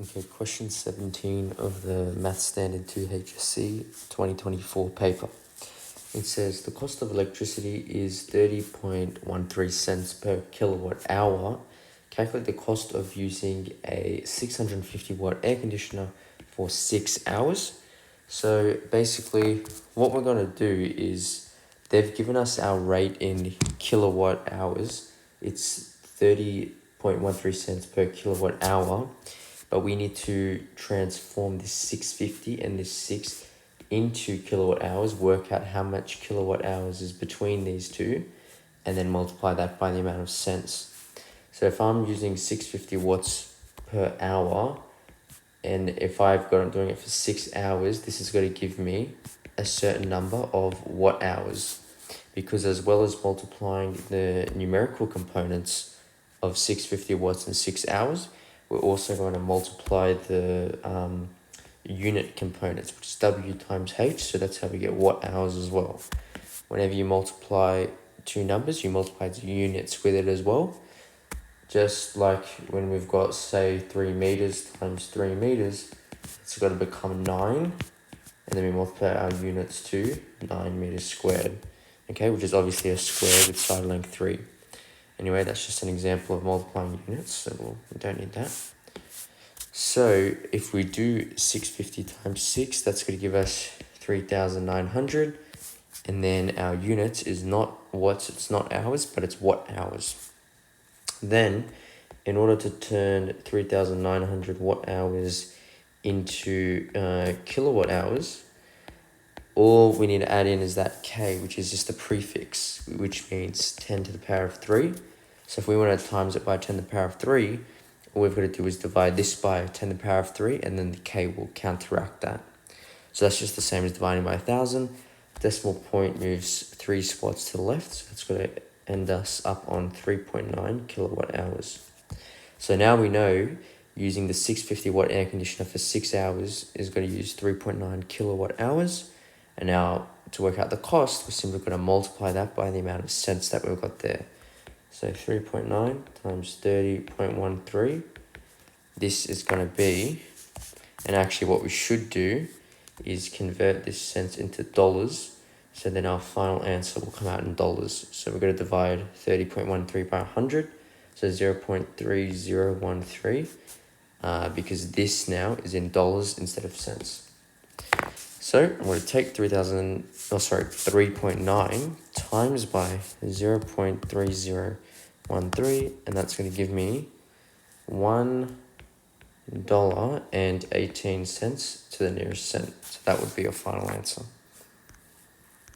Okay, question 17 of the Math Standard 2 HSC 2024 paper. It says the cost of electricity is 30.13 cents per kilowatt hour. Calculate the cost of using a 650 watt air conditioner for 6 hours. So basically what we're going to do is they've given us our rate in kilowatt hours. It's 30.13 cents per kilowatt hour. But we need to transform this 650 and this 6 into kilowatt hours, work out how much kilowatt hours is between these two, and then multiply that by the amount of cents. So if I'm using 650 watts per hour, and if I'm doing it for 6 hours, this is going to give me a certain number of watt hours. Because as well as multiplying the numerical components of 650 watts in 6 hours, we're also going to multiply the unit components, which is W times H, so that's how we get watt hours as well. Whenever you multiply two numbers, you multiply the units with it as well. Just like when we've got, say, 3 meters times 3 meters, it's got to become 9, and then we multiply our units to 9 meters squared, okay, which is obviously a square with side length 3. Anyway, that's just an example of multiplying units, so we don't need that. So if we do 650 times 6, that's going to give us 3,900. And then our units is not watts, it's not hours, but it's watt hours. Then, in order to turn 3,900 watt hours into kilowatt hours, all we need to add in is that K, which is just a prefix, which means 10 to the power of 3. So if we want to times it by 10 to the power of 3, all we've got to do is divide this by 10 to the power of 3, and then the K will counteract that. So that's just the same as dividing by 1,000. Decimal point moves 3 spots to the left, so it's going to end us up on 3.9 kilowatt hours. So now we know using the 650 watt air conditioner for 6 hours is going to use 3.9 kilowatt hours. And now to work out the cost, we're simply going to multiply that by the amount of cents that we've got there. So 3.9 times 30.13. This is going to be, and actually what we should do is convert this cents into dollars. So then our final answer will come out in dollars. So we're going to divide 30.13 by 100. So 0.3013. Because this now is in dollars instead of cents. So I'm going to take 3.9 times by 0.3013, and that's going to give me $1.18 to the nearest cent. So that would be your final answer.